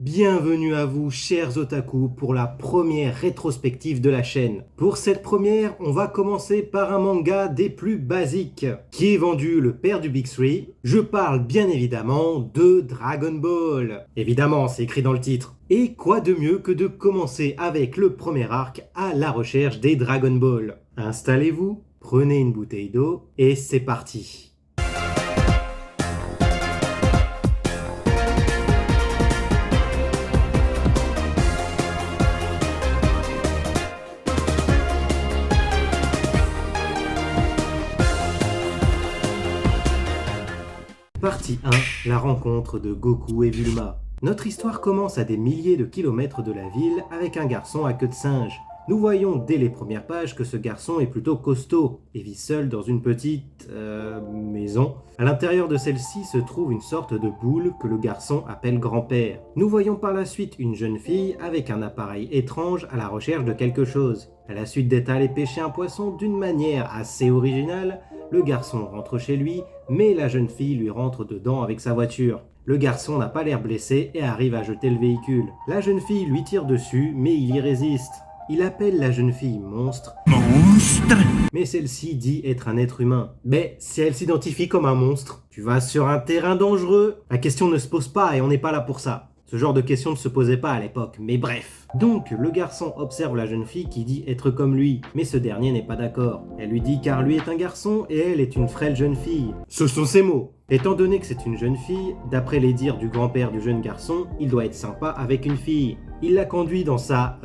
Bienvenue à vous, chers otaku, pour la première rétrospective de la chaîne. Pour cette première, on va commencer par un manga des plus basiques, qui est vendu le père du Big Three. Je parle bien évidemment de Dragon Ball. Évidemment, c'est écrit dans le titre. Et quoi de mieux que de commencer avec le premier arc à la recherche des Dragon Ball. Installez-vous, prenez une bouteille d'eau, et c'est parti. Partie 1, la rencontre de Goku et Bulma. Notre histoire commence à des milliers de kilomètres de la ville avec un garçon à queue de singe. Nous voyons dès les premières pages que ce garçon est plutôt costaud et vit seul dans une petite maison. À l'intérieur de celle-ci se trouve une sorte de boule que le garçon appelle grand-père. Nous voyons par la suite une jeune fille avec un appareil étrange à la recherche de quelque chose. À la suite d'être allé pêcher un poisson d'une manière assez originale, le garçon rentre chez lui, mais la jeune fille lui rentre dedans avec sa voiture. Le garçon n'a pas l'air blessé et arrive à jeter le véhicule. La jeune fille lui tire dessus, mais il y résiste. Il appelle la jeune fille monstre. Monstre ? Mais celle-ci dit être un être humain. Mais si elle s'identifie comme un monstre, tu vas sur un terrain dangereux. La question ne se pose pas et on n'est pas là pour ça. Ce genre de question ne se posait pas à l'époque, mais bref. Donc, le garçon observe la jeune fille qui dit être comme lui, mais ce dernier n'est pas d'accord. Elle lui dit car lui est un garçon et elle est une frêle jeune fille. Ce sont ses mots. Étant donné que c'est une jeune fille, d'après les dires du grand-père du jeune garçon, il doit être sympa avec une fille. Il la conduit dans sa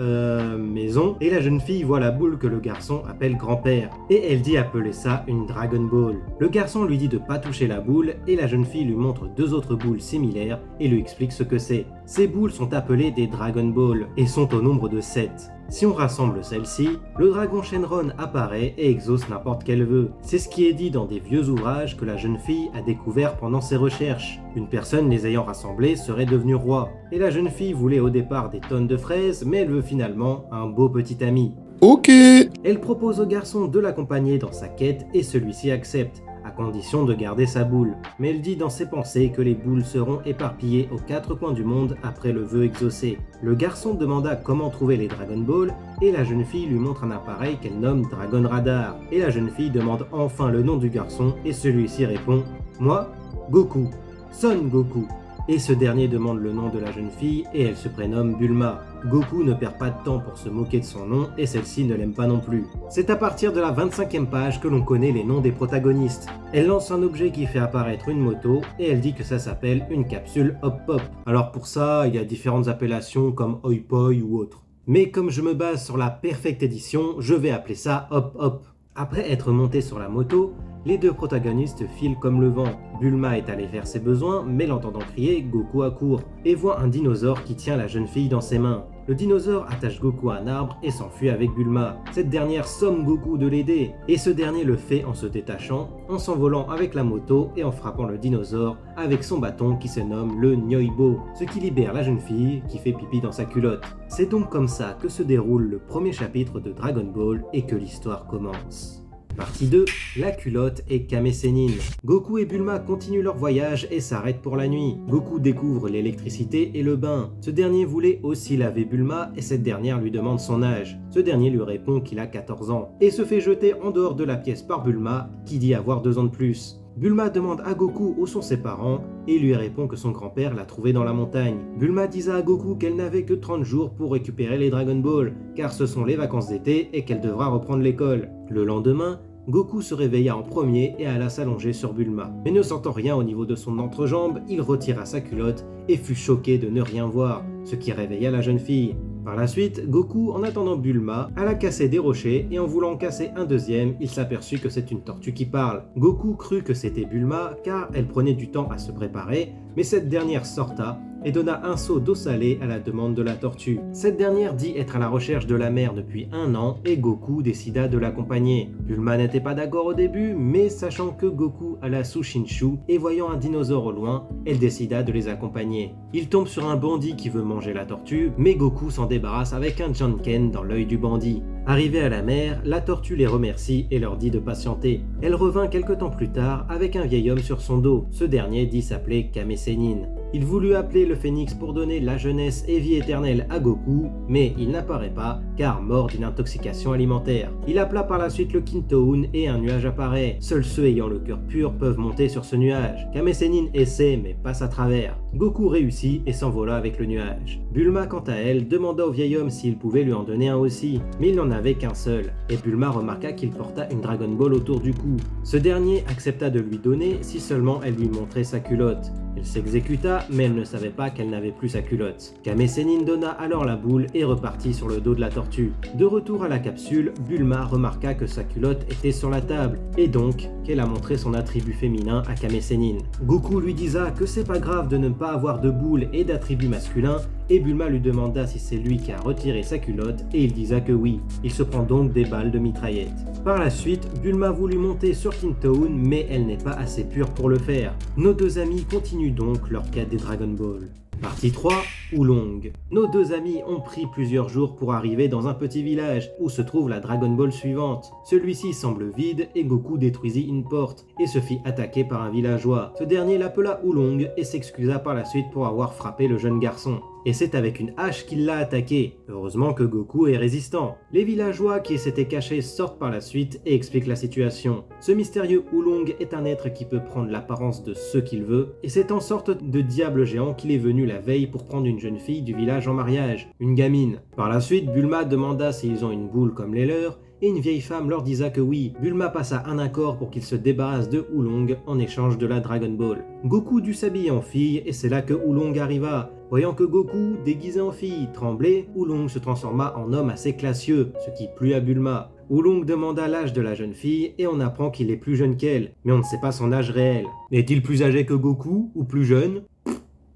maison et la jeune fille voit la boule que le garçon appelle grand-père. Et elle dit appeler ça une Dragon Ball. Le garçon lui dit de pas toucher la boule et la jeune fille lui montre deux autres boules similaires et lui explique ce que c'est. Ces boules sont appelées des Dragon Ball et sont au nombre de 7. Si on rassemble celles-ci, le dragon Shenron apparaît et exauce n'importe quel vœu. C'est ce qui est dit dans des vieux ouvrages que la jeune fille a découvert pendant ses recherches. Une personne les ayant rassemblés serait devenue roi. Et la jeune fille voulait au départ des tonnes de fraises, mais elle veut finalement un beau petit ami. Ok. Elle propose au garçon de l'accompagner dans sa quête et celui-ci accepte, à condition de garder sa boule. Mais elle dit dans ses pensées que les boules seront éparpillées aux 4 coins du monde après le vœu exaucé. Le garçon demanda comment trouver les Dragon Ball et la jeune fille lui montre un appareil qu'elle nomme Dragon Radar. Et la jeune fille demande enfin le nom du garçon et celui-ci répond « Moi, Goku, Son Goku ». Et ce dernier demande le nom de la jeune fille et elle se prénomme Bulma. Goku ne perd pas de temps pour se moquer de son nom et celle-ci ne l'aime pas non plus. C'est à partir de la 25e page que l'on connaît les noms des protagonistes. Elle lance un objet qui fait apparaître une moto et elle dit que ça s'appelle une capsule Hop Pop. Alors pour ça, il y a différentes appellations comme Oi Poi ou autre. Mais comme je me base sur la Perfect Edition, je vais appeler ça Hop Hop. Après être monté sur la moto, les deux protagonistes filent comme le vent. Bulma est allée faire ses besoins, mais l'entendant crier, Goku accourt et voit un dinosaure qui tient la jeune fille dans ses mains. Le dinosaure attache Goku à un arbre et s'enfuit avec Bulma. Cette dernière somme Goku de l'aider, et ce dernier le fait en se détachant, en s'envolant avec la moto et en frappant le dinosaure avec son bâton qui se nomme le Nyoibo, ce qui libère la jeune fille qui fait pipi dans sa culotte. C'est donc comme ça que se déroule le premier chapitre de Dragon Ball et que l'histoire commence. Partie 2, la culotte et Kame Sennin. Goku et Bulma continuent leur voyage et s'arrêtent pour la nuit. Goku découvre l'électricité et le bain. Ce dernier voulait aussi laver Bulma et cette dernière lui demande son âge. Ce dernier lui répond qu'il a 14 ans et se fait jeter en dehors de la pièce par Bulma qui dit avoir 2 ans de plus. Bulma demande à Goku où sont ses parents et lui répond que son grand-père l'a trouvé dans la montagne. Bulma dit à Goku qu'elle n'avait que 30 jours pour récupérer les Dragon Ball car ce sont les vacances d'été et qu'elle devra reprendre l'école. Le lendemain, Goku se réveilla en premier et alla s'allonger sur Bulma. Mais ne sentant rien au niveau de son entrejambe, il retira sa culotte et fut choqué de ne rien voir, ce qui réveilla la jeune fille. Par la suite, Goku, en attendant Bulma, alla casser des rochers et en voulant en casser un deuxième, il s'aperçut que c'est une tortue qui parle. Goku crut que c'était Bulma car elle prenait du temps à se préparer, mais cette dernière sorta et donna un seau d'eau salée à la demande de la tortue. Cette dernière dit être à la recherche de la mère depuis 1 an et Goku décida de l'accompagner. Bulma n'était pas d'accord au début, mais sachant que Goku alla sous Shinshu et voyant un dinosaure au loin, elle décida de les accompagner. Il tombe sur un bandit qui veut manger la tortue, mais Goku s'en débarrasse avec un Janken dans l'œil du bandit. Arrivée à la mer, la tortue les remercie et leur dit de patienter. Elle revint quelque temps plus tard avec un vieil homme sur son dos. Ce dernier dit s'appeler Kame Sennin. Il voulut appeler le phénix pour donner la jeunesse et vie éternelle à Goku, mais il n'apparaît pas car mort d'une intoxication alimentaire. Il appela par la suite le Kintoun et un nuage apparaît. Seuls ceux ayant le cœur pur peuvent monter sur ce nuage. Kame Sennin essaie mais passe à travers. Goku réussit et s'envola avec le nuage. Bulma quant à elle demanda au vieil homme s'il pouvait lui en donner un aussi, mais il n'en avait qu'un seul, et Bulma remarqua qu'il porta une Dragon Ball autour du cou. Ce dernier accepta de lui donner si seulement elle lui montrait sa culotte. Elle s'exécuta, mais elle ne savait pas qu'elle n'avait plus sa culotte. Kame Sennin donna alors la boule et repartit sur le dos de la tortue. De retour à la capsule, Bulma remarqua que sa culotte était sur la table, et donc qu'elle a montré son attribut féminin à Kame Sennin. Goku lui disa que c'est pas grave de ne pas avoir de boule et d'attribut masculin, et Bulma lui demanda si c'est lui qui a retiré sa culotte, et il disa que oui. Il se prend donc des balles de mitraillette. Par la suite, Bulma voulut monter sur Kintoun, mais elle n'est pas assez pure pour le faire. Nos deux amis continuent donc leur quête des Dragon Ball. Partie 3, Oolong. Nos deux amis ont pris plusieurs jours pour arriver dans un petit village où se trouve la Dragon Ball suivante. Celui-ci semble vide et Goku détruisit une porte et se fit attaquer par un villageois. Ce dernier l'appela Oolong et s'excusa par la suite pour avoir frappé le jeune garçon. Et c'est avec une hache qu'il l'a attaqué. Heureusement que Goku est résistant. Les villageois qui s'étaient cachés sortent par la suite et expliquent la situation. Ce mystérieux Oolong est un être qui peut prendre l'apparence de ce qu'il veut, et c'est en sorte de diable géant qu'il est venu la veille pour prendre une jeune fille du village en mariage, une gamine. Par la suite, Bulma demanda s'ils ont une boule comme les leurs, et une vieille femme leur disa que oui. Bulma passa un accord pour qu'ils se débarrassent de Oolong en échange de la Dragon Ball. Goku dut s'habiller en fille et c'est là que Oolong arriva. Voyant que Goku, déguisé en fille, tremblait, Oolong se transforma en homme assez classieux, ce qui plut à Bulma. Oolong demanda l'âge de la jeune fille et on apprend qu'il est plus jeune qu'elle, mais on ne sait pas son âge réel. Est-il plus âgé que Goku ou plus jeune?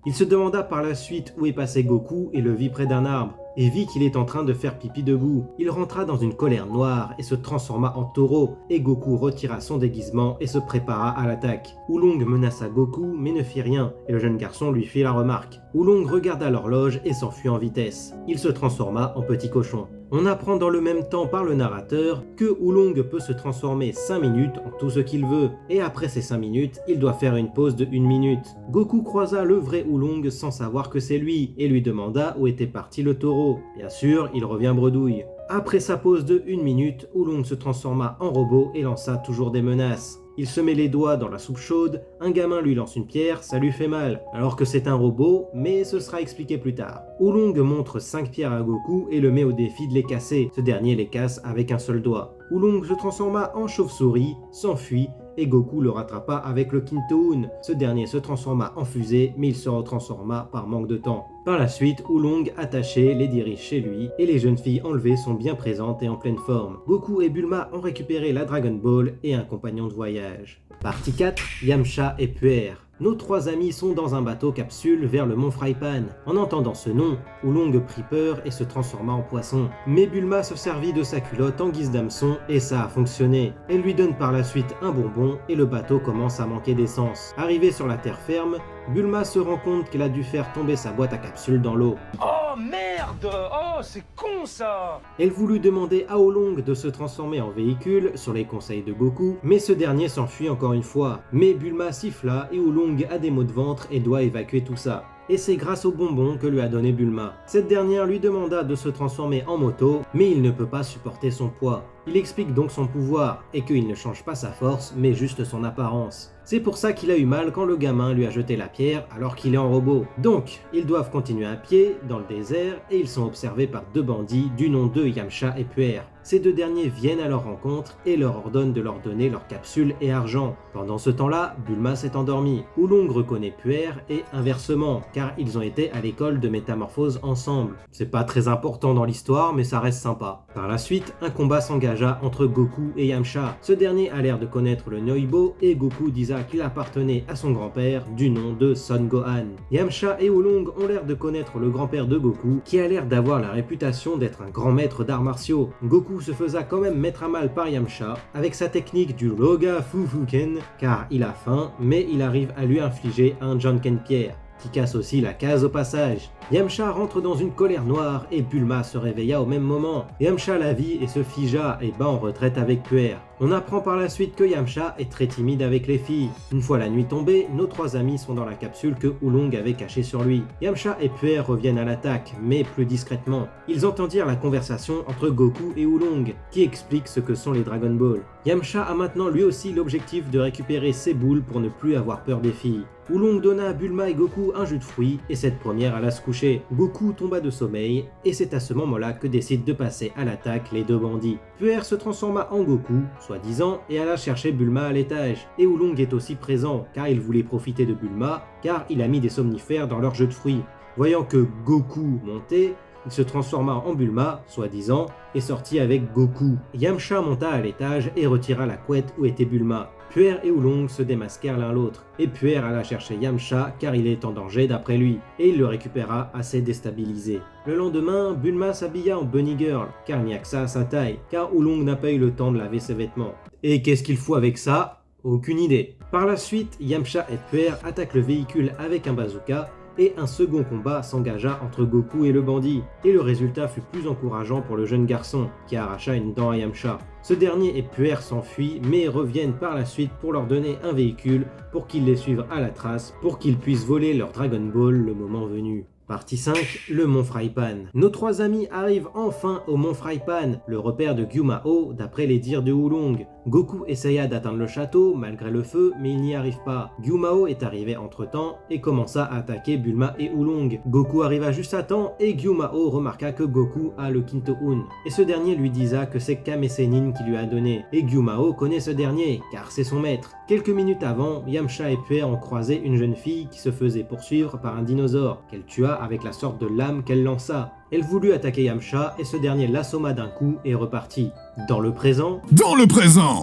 Il se demanda par la suite où est passé Goku et le vit près d'un arbre, et vit qu'il est en train de faire pipi debout. Il rentra dans une colère noire et se transforma en taureau, et Goku retira son déguisement et se prépara à l'attaque. Oolong menaça Goku mais ne fit rien, et le jeune garçon lui fit la remarque. Oolong regarda l'horloge et s'enfuit en vitesse. Il se transforma en petit cochon. On apprend dans le même temps par le narrateur que Oolong peut se transformer 5 minutes en tout ce qu'il veut, et après ces 5 minutes, il doit faire une pause de 1 minute. Goku croisa le vrai Oolong sans savoir que c'est lui, et lui demanda où était parti le taureau. Bien sûr, il revient bredouille. Après sa pause de 1 minute, Oolong se transforma en robot et lança toujours des menaces. Il se met les doigts dans la soupe chaude, un gamin lui lance une pierre, ça lui fait mal, alors que c'est un robot, mais ce sera expliqué plus tard. Oolong montre 5 pierres à Goku et le met au défi de les casser, ce dernier les casse avec un seul doigt. Oolong se transforma en chauve-souris, s'enfuit, et Goku le rattrapa avec le Kintoun. Ce dernier se transforma en fusée, mais il se retransforma par manque de temps. Par la suite, Oolong attaché les dirige chez lui, et les jeunes filles enlevées sont bien présentes et en pleine forme. Goku et Bulma ont récupéré la Dragon Ball et un compagnon de voyage. Partie 4, Yamcha et Puer. Nos trois amis sont dans un bateau capsule vers le mont Fraipan. En entendant ce nom, Oolong prit peur et se transforma en poisson. Mais Bulma se servit de sa culotte en guise d'hameçon et ça a fonctionné. Elle lui donne par la suite un bonbon et le bateau commence à manquer d'essence. Arrivé sur la terre ferme, Bulma se rend compte qu'elle a dû faire tomber sa boîte à capsules dans l'eau. Oh merde! Oh, c'est con ça! Elle voulut demander à Oolong de se transformer en véhicule sur les conseils de Goku, mais ce dernier s'enfuit encore une fois. Mais Bulma siffla et Oolong a des maux de ventre et doit évacuer tout ça. Et c'est grâce au bonbon que lui a donné Bulma. Cette dernière lui demanda de se transformer en moto, mais il ne peut pas supporter son poids. Il explique donc son pouvoir, et qu'il ne change pas sa force, mais juste son apparence. C'est pour ça qu'il a eu mal quand le gamin lui a jeté la pierre alors qu'il est en robot. Donc, ils doivent continuer à pied, dans le désert, et ils sont observés par 2 bandits du nom de Yamcha et Puer. Ces 2 derniers viennent à leur rencontre et leur ordonnent de leur donner leurs capsules et argent. Pendant ce temps-là, Bulma s'est endormie. Oolong reconnaît Puer et inversement, car ils ont été à l'école de métamorphose ensemble. C'est pas très important dans l'histoire, mais ça reste sympa. Par la suite, un combat s'engagea entre Goku et Yamcha. Ce dernier a l'air de connaître le Noibo et Goku disa qu'il appartenait à son grand-père du nom de Son Gohan. Yamcha et Oolong ont l'air de connaître le grand-père de Goku qui a l'air d'avoir la réputation d'être un grand maître d'arts martiaux. Goku se faisait quand même mettre à mal par Yamcha avec sa technique du Roga Fufuken car il a faim mais il arrive à lui infliger un Janken Pierre. qui casse aussi la case au passage. Yamcha rentre dans une colère noire et Bulma se réveilla au même moment. Yamcha la vit et se figea et bat en retraite avec Puer. On apprend par la suite que Yamcha est très timide avec les filles. Une fois la nuit tombée, nos trois amis sont dans la capsule que Oolong avait cachée sur lui. Yamcha et Puer reviennent à l'attaque, mais plus discrètement. Ils entendirent la conversation entre Goku et Oolong, qui explique ce que sont les Dragon Ball. Yamcha a maintenant lui aussi l'objectif de récupérer ses boules pour ne plus avoir peur des filles. Oolong donna à Bulma et Goku un jus de fruits et cette première alla se coucher. Goku tomba de sommeil et c'est à ce moment-là que décident de passer à l'attaque les deux bandits. Puer se transforma en Goku, soi-disant, et alla chercher Bulma à l'étage. Et Oolong est aussi présent car il voulait profiter de Bulma car il a mis des somnifères dans leur jus de fruits. Voyant que Goku montait, il se transforma en Bulma, soi-disant, et sortit avec Goku. Yamcha monta à l'étage et retira la couette où était Bulma. Puer et Oolong se démasquèrent l'un l'autre, et Puer alla chercher Yamcha car il est en danger d'après lui, et il le récupéra assez déstabilisé. Le lendemain, Bulma s'habilla en bunny girl, car il n'y a que ça à sa taille, car Oolong n'a pas eu le temps de laver ses vêtements. Et qu'est-ce qu'il faut avec ça? Aucune idée. Par la suite, Yamcha et Puer attaquent le véhicule avec un bazooka, et un second combat s'engagea entre Goku et le bandit, et le résultat fut plus encourageant pour le jeune garçon, qui arracha une dent à Yamcha. Ce dernier et Puer s'enfuient, mais reviennent par la suite pour leur donner un véhicule pour qu'ils les suivent à la trace, pour qu'ils puissent voler leur Dragon Ball le moment venu. Partie 5, le Mont Fraipan. Nos trois amis arrivent enfin au Mont Fraipan, le repère de Gyumao d'après les dires de Oolong. Goku essaya d'atteindre le château malgré le feu, mais il n'y arrive pas. Gyumao est arrivé entre-temps et commença à attaquer Bulma et Oolong. Goku arriva juste à temps et Gyumao remarqua que Goku a le Kinto-un. Et ce dernier lui disa que c'est Kame Sennin qui lui a donné. Et Gyumao connaît ce dernier, car c'est son maître. Quelques minutes avant, Yamcha et Puer ont croisé une jeune fille qui se faisait poursuivre par un dinosaure, qu'elle tua avec la sorte de lame qu'elle lança. Elle voulut attaquer Yamcha et ce dernier l'assomma d'un coup et repartit. Dans le présent,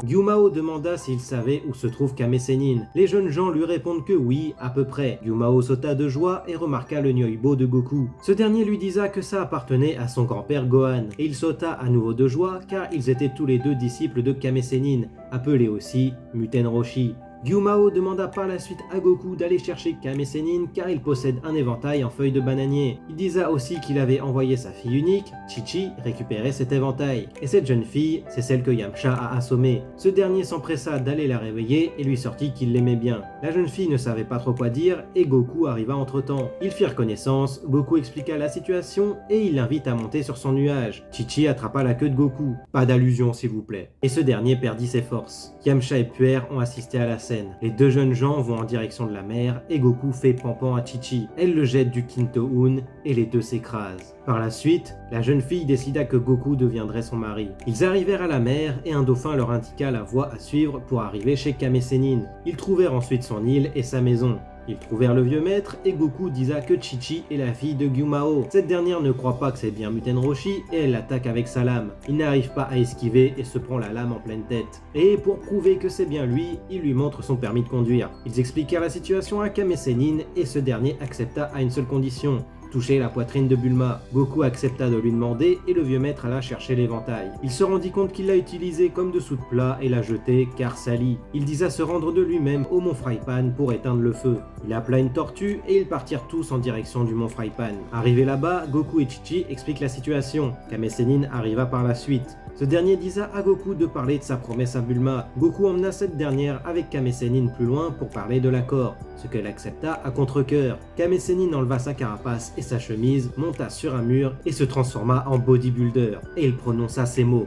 Gyumao demanda s'il savait où se trouve Kame Sennin. Les jeunes gens lui répondent que oui, à peu près. Gyumao sauta de joie et remarqua le Nyoibo de Goku. Ce dernier lui disa que ça appartenait à son grand-père Gohan. Et il sauta à nouveau de joie car ils étaient tous les deux disciples de Kame Sennin, appelés aussi Muten Roshi. Gyumao demanda par la suite à Goku d'aller chercher Kame Sennin car il possède un éventail en feuilles de bananier. Il disa aussi qu'il avait envoyé sa fille unique, Chi-Chi, récupérer cet éventail. Et cette jeune fille, c'est celle que Yamcha a assommée. Ce dernier s'empressa d'aller la réveiller et lui sortit qu'il l'aimait bien. La jeune fille ne savait pas trop quoi dire et Goku arriva entre-temps. Ils firent connaissance, Goku expliqua la situation et il l'invite à monter sur son nuage. Chi-Chi attrapa la queue de Goku. Pas d'allusion s'il vous plaît. Et ce dernier perdit ses forces. Yamcha et Puer ont assisté à la scène. Les deux jeunes gens vont en direction de la mer et Goku fait pampan à Chi-Chi. Elle le jette du Kinto-un et les deux s'écrasent. Par la suite, la jeune fille décida que Goku deviendrait son mari. Ils arrivèrent à la mer et un dauphin leur indiqua la voie à suivre pour arriver chez Kame Sennin. Ils trouvèrent ensuite son île et sa maison. Ils trouvèrent le vieux maître et Goku disa que Chi-Chi est la fille de Gyumao. Cette dernière ne croit pas que c'est bien Muten Roshi et elle l'attaque avec sa lame. Il n'arrive pas à esquiver et se prend la lame en pleine tête. Et pour prouver que c'est bien lui, il lui montre son permis de conduire. Ils expliquèrent la situation à Kame Sennin et ce dernier accepta à une seule condition. Toucher la poitrine de Bulma. Goku accepta de lui demander et le vieux maître alla chercher l'éventail. Il se rendit compte qu'il l'a utilisé comme dessous de plat et l'a jeté car sali. Il disa se rendre de lui-même au Mont Fraipan pour éteindre le feu. Il appela une tortue et ils partirent tous en direction du Mont Fraipan. Arrivés là-bas, Goku et Chi-Chi expliquent la situation. Kame Sennin arriva par la suite. Ce dernier disa à Goku de parler de sa promesse à Bulma. Goku emmena cette dernière avec Kame Sennin plus loin pour parler de l'accord, ce qu'elle accepta à contre-cœur. Kame Sennin enleva sa carapace et sa chemise, monta sur un mur et se transforma en bodybuilder. Et il prononça ces mots.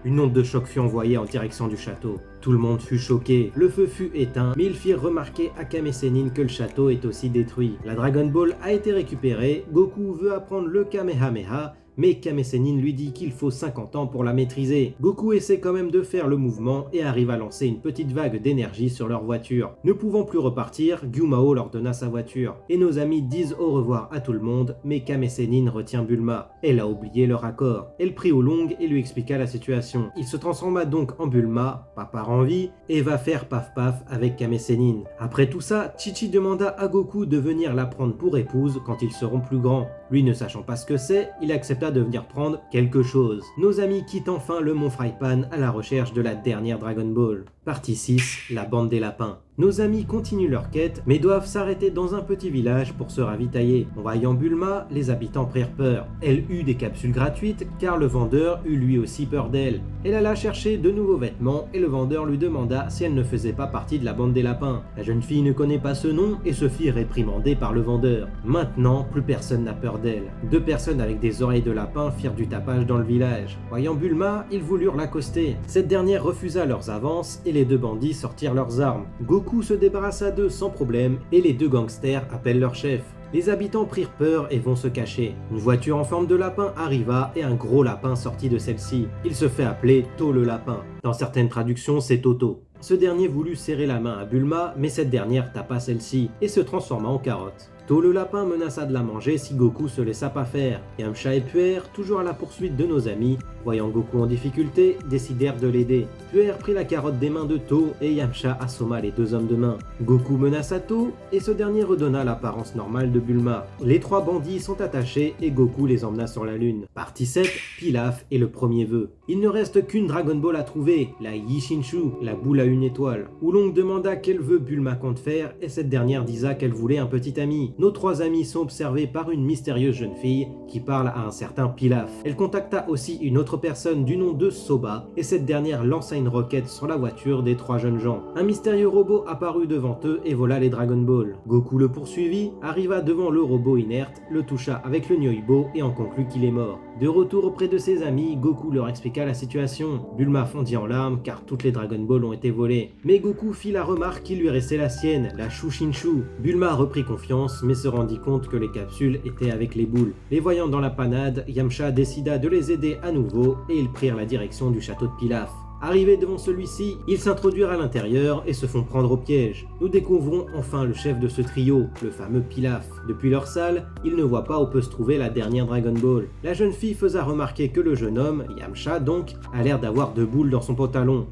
Une onde de choc fut envoyée en direction du château. Tout le monde fut choqué, le feu fut éteint, mais ils firent remarquer à Kame Sennin que le château est aussi détruit. La Dragon Ball a été récupérée, Goku veut apprendre le Kamehameha, mais Kame Sennin lui dit qu'il faut 50 ans pour la maîtriser. Goku essaie quand même de faire le mouvement et arrive à lancer une petite vague d'énergie sur leur voiture. Ne pouvant plus repartir, Gyumao leur donna sa voiture. Et nos amis disent au revoir à tout le monde, mais Kame Sennin retient Bulma. Elle a oublié leur accord. Elle prit Oolong et lui expliqua la situation. Il se transforma donc en Bulma, pas par envie, et va faire paf paf avec Kame Sennin. Après tout ça, Chi-Chi demanda à Goku de venir la prendre pour épouse quand ils seront plus grands. Lui ne sachant pas ce que c'est, il accepta Yamcha de venir prendre quelque chose. Nos amis quittent enfin le mont Frypan à la recherche de la dernière Dragon Ball. Partie 6, la bande des lapins. Nos amis continuent leur quête, mais doivent s'arrêter dans un petit village pour se ravitailler. En voyant Bulma, les habitants prirent peur. Elle eut des capsules gratuites, car le vendeur eut lui aussi peur d'elle. Elle alla chercher de nouveaux vêtements, et le vendeur lui demanda si elle ne faisait pas partie de la bande des lapins. La jeune fille ne connaît pas ce nom, et se fit réprimander par le vendeur. Maintenant, plus personne n'a peur d'elle. 2 personnes avec des oreilles de lapin firent du tapage dans le village. Voyant Bulma, ils voulurent l'accoster. Cette dernière refusa leurs avances, et les 2 bandits sortirent leurs armes. Goku se débarrassa d'eux sans problème et les 2 gangsters appellent leur chef. Les habitants prirent peur et vont se cacher. Une voiture en forme de lapin arriva et un gros lapin sortit de celle-ci. Il se fait appeler To le lapin. Dans certaines traductions, c'est Toto. Ce dernier voulut serrer la main à Bulma, mais cette dernière tapa celle-ci et se transforma en carotte. To le lapin menaça de la manger si Goku se laissa pas faire. Yamcha et Puer, toujours à la poursuite de nos amis, voyant Goku en difficulté, décidèrent de l'aider. Puer prit la carotte des mains de To et Yamcha assomma les 2 hommes de main. Goku menaça To et ce dernier redonna l'apparence normale de Bulma. Les 3 bandits sont attachés et Goku les emmena sur la lune. Partie 7, Pilaf et le premier vœu. Il ne reste qu'une Dragon Ball à trouver, la Yishinshu, la boule à une étoile. Oolong demanda quel vœu Bulma compte faire et cette dernière disa qu'elle voulait un petit ami. Nos 3 amis sont observés par une mystérieuse jeune fille qui parle à un certain Pilaf. Elle contacta aussi une autre personne du nom de Soba et cette dernière lança une roquette sur la voiture des 3 jeunes gens. Un mystérieux robot apparut devant eux et vola les Dragon Ball. Goku le poursuivit, arriva devant le robot inerte, le toucha avec le Nyoibo et en conclut qu'il est mort. De retour auprès de ses amis, Goku leur expliqua la situation. Bulma fondit en larmes car toutes les Dragon Ball ont été volées. Mais Goku fit la remarque qu'il lui restait la sienne, la Shushinshu. Bulma reprit confiance mais se rendit compte que les capsules étaient avec les boules. Les voyant dans la panade, Yamcha décida de les aider à nouveau et ils prirent la direction du château de Pilaf. Arrivés devant celui-ci, ils s'introduirent à l'intérieur et se font prendre au piège. Nous découvrons enfin le chef de ce trio, le fameux Pilaf. Depuis leur salle, ils ne voient pas où peut se trouver la dernière Dragon Ball. La jeune fille faisait remarquer que le jeune homme, Yamcha donc, a l'air d'avoir 2 boules dans son pantalon.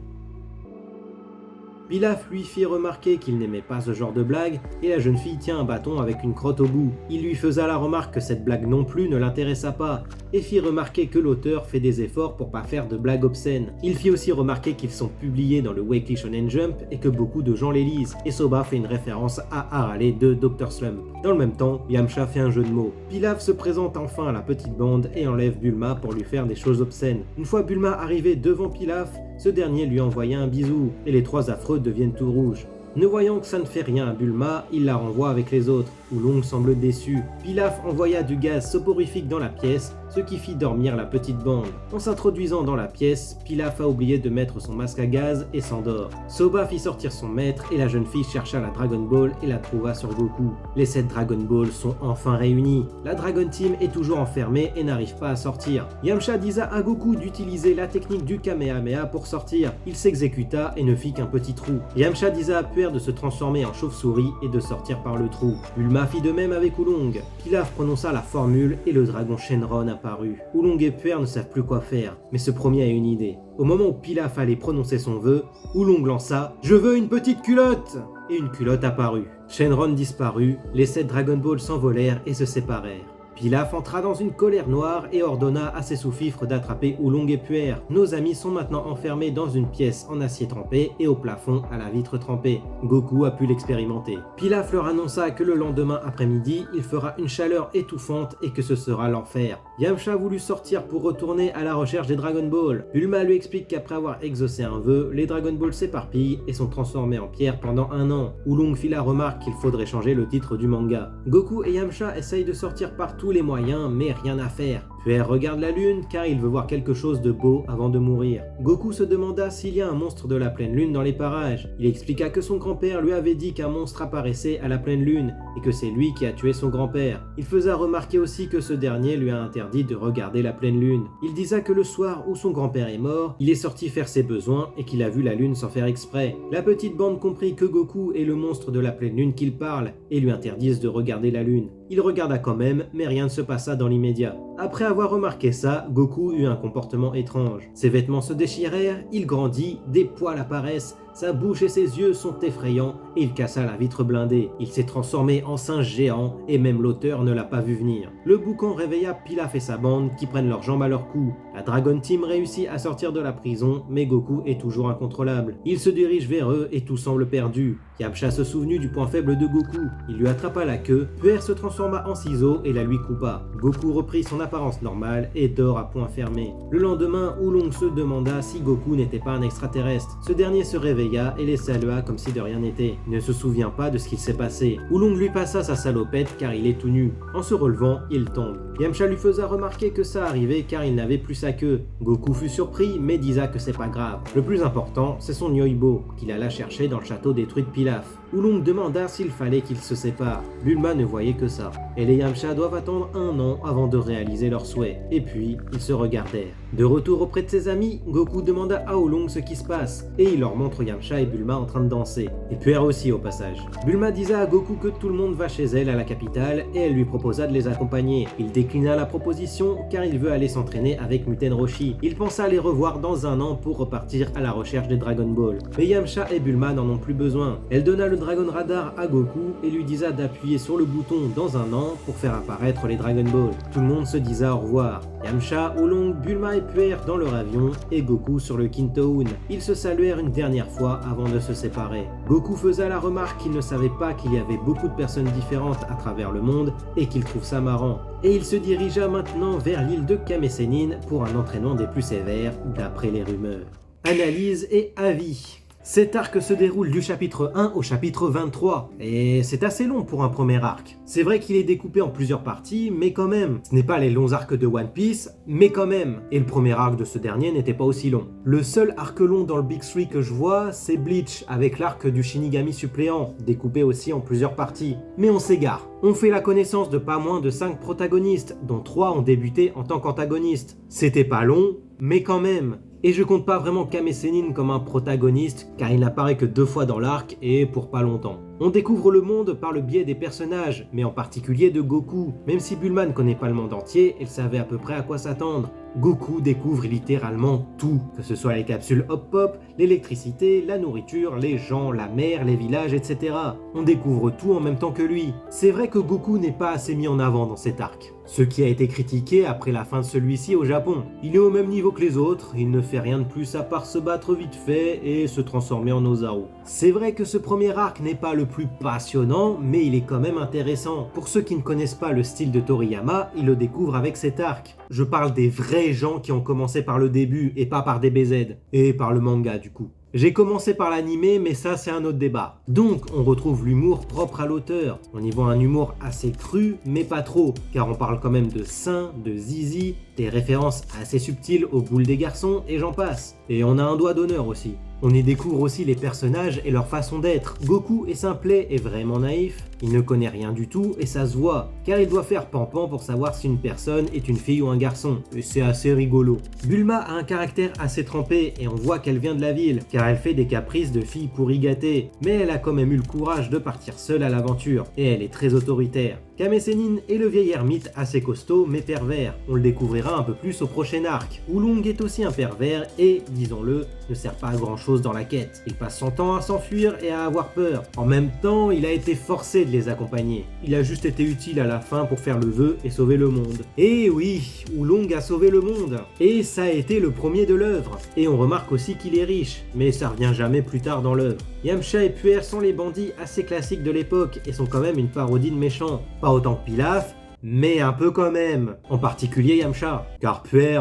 Pilaf lui fit remarquer qu'il n'aimait pas ce genre de blague et la jeune fille tient un bâton avec une crotte au bout. Il lui faisa la remarque que cette blague non plus ne l'intéressa pas et fit remarquer que l'auteur fait des efforts pour pas faire de blagues obscènes. Il fit aussi remarquer qu'ils sont publiés dans le Weekly Shonen Jump et que beaucoup de gens les lisent et Soba fait une référence à Harale de Dr. Slump. Dans le même temps, Yamcha fait un jeu de mots. Pilaf se présente enfin à la petite bande et enlève Bulma pour lui faire des choses obscènes. Une fois Bulma arrivé devant Pilaf, ce dernier lui envoya un bisou et les 3 affreux deviennent tout rouges. Ne voyant que ça ne fait rien à Bulma, il la renvoie avec les autres. Oolong semble déçu. Pilaf envoya du gaz soporifique dans la pièce, ce qui fit dormir la petite bande. En s'introduisant dans la pièce, Pilaf a oublié de mettre son masque à gaz et s'endort. Soba fit sortir son maître et la jeune fille chercha la Dragon Ball et la trouva sur Goku. Les 7 Dragon Ball sont enfin réunis. La Dragon Team est toujours enfermée et n'arrive pas à sortir. Yamcha disa à Goku d'utiliser la technique du Kamehameha pour sortir. Il s'exécuta et ne fit qu'un petit trou. Yamcha disa à Puer de se transformer en chauve-souris et de sortir par le trou. Bulma fit de même avec Oolong. Pilaf prononça la formule et le dragon Shenron apparut. Oolong et Puer ne savent plus quoi faire, mais ce premier a une idée. Au moment où Pilaf allait prononcer son vœu, Oolong lança « Je veux une petite culotte !» et une culotte apparut. Shenron disparut, les 7 Dragon Ball s'envolèrent et se séparèrent. Pilaf entra dans une colère noire et ordonna à ses sous-fifres d'attraper Oolong et Puer. Nos amis sont maintenant enfermés dans une pièce en acier trempé et au plafond à la vitre trempée. Goku a pu l'expérimenter. Pilaf leur annonça que le lendemain après-midi, il fera une chaleur étouffante et que ce sera l'enfer. Yamcha voulut sortir pour retourner à la recherche des Dragon Ball. Bulma lui explique qu'après avoir exaucé un vœu, les Dragon Ball s'éparpillent et sont transformés en pierre pendant 1 an. Oolong fit la remarque qu'il faudrait changer le titre du manga. Goku et Yamcha essayent de sortir par tous les moyens, mais rien à faire. Puer regarde la lune car il veut voir quelque chose de beau avant de mourir. Goku se demanda s'il y a un monstre de la pleine lune dans les parages. Il expliqua que son grand-père lui avait dit qu'un monstre apparaissait à la pleine lune et que c'est lui qui a tué son grand-père. Il faisa remarquer aussi que ce dernier lui a interdit de regarder la pleine lune. Il disa que le soir où son grand-père est mort, il est sorti faire ses besoins et qu'il a vu la lune sans faire exprès. La petite bande comprit que Goku est le monstre de la pleine lune qu'il parle et lui interdisent de regarder la lune. Il regarda quand même, mais rien ne se passa dans l'immédiat. Après avoir remarqué ça, Goku eut un comportement étrange. Ses vêtements se déchirèrent, il grandit, des poils apparaissent, Sa bouche et ses yeux sont effrayants et il cassa la vitre blindée. Il s'est transformé en singe géant et même l'auteur ne l'a pas vu venir. Le boucan réveilla Pilaf et sa bande qui prennent leurs jambes à leur cou. La Dragon Team réussit à sortir de la prison, mais Goku est toujours incontrôlable. Il se dirige vers eux et tout semble perdu. Yamcha se souvenu du point faible de Goku. Il lui attrapa la queue, Puer se transforma en ciseau et la lui coupa. Goku reprit son apparence normale et dort à point fermé. Le lendemain, Oolong se demanda si Goku n'était pas un extraterrestre. Ce dernier se réveilla et les salua comme si de rien n'était. Il ne se souvient pas de ce qu'il s'est passé. Oolong lui passa sa salopette car il est tout nu. En se relevant, il tombe. Yamcha lui faisa remarquer que ça arrivait car il n'avait plus sa queue. Goku fut surpris mais disa que c'est pas grave. Le plus important, c'est son Yoibo qu'il alla chercher dans le château détruit de Pilaf. Oolong demanda s'il fallait qu'ils se séparent. Bulma ne voyait que ça. Et les Yamcha doivent attendre 1 an avant de réaliser leur souhait. Et puis, ils se regardèrent. De retour auprès de ses amis, Goku demanda à Oolong ce qui se passe. Et il leur montre Yamcha et Bulma en train de danser. Et Puer aussi au passage. Bulma disa à Goku que tout le monde va chez elle à la capitale et elle lui proposa de les accompagner. Il déclina la proposition car il veut aller s'entraîner avec Muten Roshi. Il pensa les revoir dans 1 an pour repartir à la recherche des Dragon Ball. Mais Yamcha et Bulma n'en ont plus besoin. Elle donna le Dragon Radar à Goku et lui disa d'appuyer sur le bouton dans 1 an pour faire apparaître les Dragon Ball. Tout le monde se disa au revoir. Yamcha, Oolong, Bulma et Puer dans leur avion et Goku sur le Kintoun. Ils se saluèrent une dernière fois avant de se séparer. Goku faisait la remarque qu'il ne savait pas qu'il y avait beaucoup de personnes différentes à travers le monde et qu'il trouve ça marrant. Et il se dirigea maintenant vers l'île de Kame Sennin pour un entraînement des plus sévères d'après les rumeurs. Analyse et avis. Cet arc se déroule du chapitre 1 au chapitre 23, et c'est assez long pour un premier arc. C'est vrai qu'il est découpé en plusieurs parties, mais quand même. Ce n'est pas les longs arcs de One Piece, mais quand même. Et le premier arc de ce dernier n'était pas aussi long. Le seul arc long dans le Big Three que je vois, c'est Bleach, avec l'arc du Shinigami suppléant, découpé aussi en plusieurs parties. Mais on s'égare. On fait la connaissance de pas moins de 5 protagonistes, dont 3 ont débuté en tant qu'antagonistes. C'était pas long, mais quand même. Et je compte pas vraiment Kame Sennin comme un protagoniste, car il n'apparaît que 2 fois dans l'arc et pour pas longtemps. On découvre le monde par le biais des personnages, mais en particulier de Goku. Même si Bulma ne connaît pas le monde entier, elle savait à peu près à quoi s'attendre. Goku découvre littéralement tout, que ce soit les capsules Hop Pop, l'électricité, la nourriture, les gens, la mer, les villages, etc. On découvre tout en même temps que lui. C'est vrai que Goku n'est pas assez mis en avant dans cet arc, ce qui a été critiqué après la fin de celui-ci au Japon. Il est au même niveau que les autres, il ne fait rien de plus à part se battre vite fait et se transformer en Ozaru. C'est vrai que ce premier arc n'est pas le plus passionnant, mais il est quand même intéressant. Pour ceux qui ne connaissent pas le style de Toriyama, ils le découvrent avec cet arc. Je parle des vrais gens qui ont commencé par le début et pas par des BZ, et par le manga du coup. J'ai commencé par l'animé, mais ça c'est un autre débat. Donc on retrouve l'humour propre à l'auteur. On y voit un humour assez cru, mais pas trop, car on parle quand même de seins, de zizi, des références assez subtiles aux boules des garçons, et j'en passe. Et on a un doigt d'honneur aussi. On y découvre aussi les personnages et leur façon d'être. Goku est simplet et vraiment naïf, il ne connaît rien du tout et ça se voit, car il doit faire pampan pour savoir si une personne est une fille ou un garçon, et c'est assez rigolo. Bulma a un caractère assez trempé et on voit qu'elle vient de la ville, car elle fait des caprices de fille pourri gâtée, mais elle a quand même eu le courage de partir seule à l'aventure, et elle est très autoritaire. Kame Sennin est le vieil ermite assez costaud mais pervers, on le découvrira un peu plus au prochain arc. Oolong est aussi un pervers et, disons-le, ne sert pas à grand chose dans la quête. Il passe son temps à s'enfuir et à avoir peur. En même temps, il a été forcé de les accompagner. Il a juste été utile à la fin pour faire le vœu et sauver le monde. Et oui, Oolong a sauvé le monde. Et ça a été le premier de l'œuvre. Et on remarque aussi qu'il est riche, mais ça revient jamais plus tard dans l'œuvre. Yamcha et Puer sont les bandits assez classiques de l'époque et sont quand même une parodie de méchants. Pas autant que Pilaf, mais un peu quand même. En particulier Yamcha, car Puer,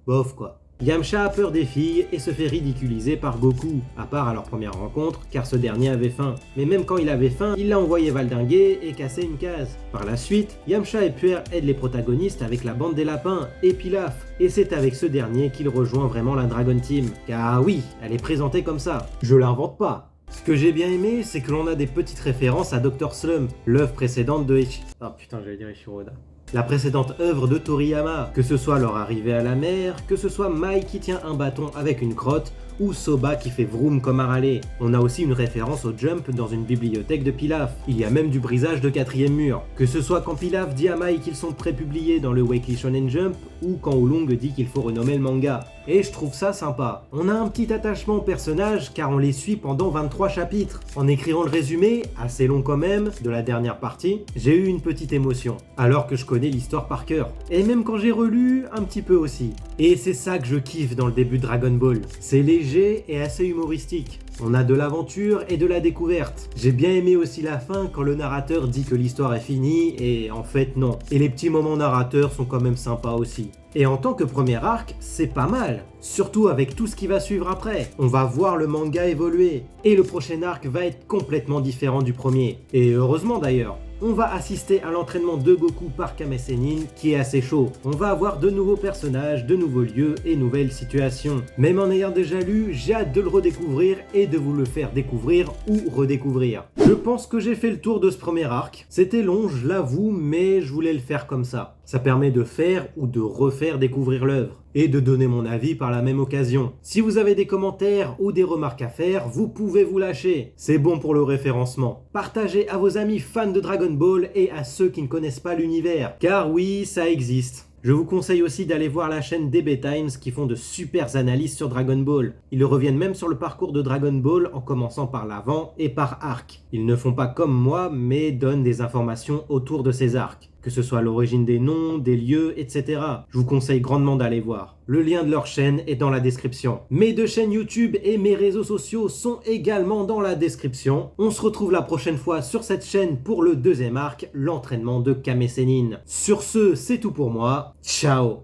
bof quoi. Yamcha a peur des filles et se fait ridiculiser par Goku, à part à leur première rencontre, car ce dernier avait faim. Mais même quand il avait faim, il l'a envoyé valdinguer et casser une case. Par la suite, Yamcha et Puer aident les protagonistes avec la bande des lapins et Pilaf. Et c'est avec ce dernier qu'il rejoint vraiment la Dragon Team. Car oui, elle est présentée comme ça. Je l'invente pas. Ce que j'ai bien aimé, c'est que l'on a des petites références à Dr. Slump, l'œuvre précédente de la précédente œuvre de Toriyama, que ce soit leur arrivée à la mer, que ce soit Mai qui tient un bâton avec une crotte, ou Soba qui fait vroom comme un râler. On a aussi une référence au jump dans une bibliothèque de Pilaf. Il y a même du brisage de quatrième mur. Que ce soit quand Pilaf dit à Mai qu'ils sont prépubliés dans le Weekly Shonen Jump ou quand Oolong dit qu'il faut renommer le manga. Et je trouve ça sympa. On a un petit attachement aux personnages car on les suit pendant 23 chapitres. En écrivant le résumé, assez long quand même, de la dernière partie, j'ai eu une petite émotion. Alors que je connais l'histoire par cœur. Et même quand j'ai relu, un petit peu aussi. Et c'est ça que je kiffe dans le début de Dragon Ball. C'est léger et assez humoristique. On a de l'aventure et de la découverte. J'ai bien aimé aussi la fin quand le narrateur dit que l'histoire est finie et en fait non. Et les petits moments narrateurs sont quand même sympas aussi. Et en tant que premier arc, c'est pas mal. Surtout avec tout ce qui va suivre après. On va voir le manga évoluer. Et le prochain arc va être complètement différent du premier. Et heureusement d'ailleurs. On va assister à l'entraînement de Goku par Kame Sennin qui est assez chaud. On va avoir de nouveaux personnages, de nouveaux lieux et nouvelles situations. Même en ayant déjà lu, j'ai hâte de le redécouvrir et de vous le faire découvrir ou redécouvrir. Je pense que j'ai fait le tour de ce premier arc. C'était long, je l'avoue, mais je voulais le faire comme ça. Ça permet de faire ou de refaire découvrir l'œuvre et de donner mon avis par la même occasion. Si vous avez des commentaires ou des remarques à faire, vous pouvez vous lâcher. C'est bon pour le référencement. Partagez à vos amis fans de Dragon Ball et à ceux qui ne connaissent pas l'univers. Car oui, ça existe. Je vous conseille aussi d'aller voir la chaîne DB Times qui font de super analyses sur Dragon Ball. Ils reviennent même sur le parcours de Dragon Ball en commençant par l'avant et par arc. Ils ne font pas comme moi, mais donnent des informations autour de ces arcs. Que ce soit l'origine des noms, des lieux, etc. Je vous conseille grandement d'aller voir. Le lien de leur chaîne est dans la description. Mes deux chaînes YouTube et mes réseaux sociaux sont également dans la description. On se retrouve la prochaine fois sur cette chaîne pour le deuxième arc, l'entraînement de Kame Sennin. Sur ce, c'est tout pour moi. Ciao!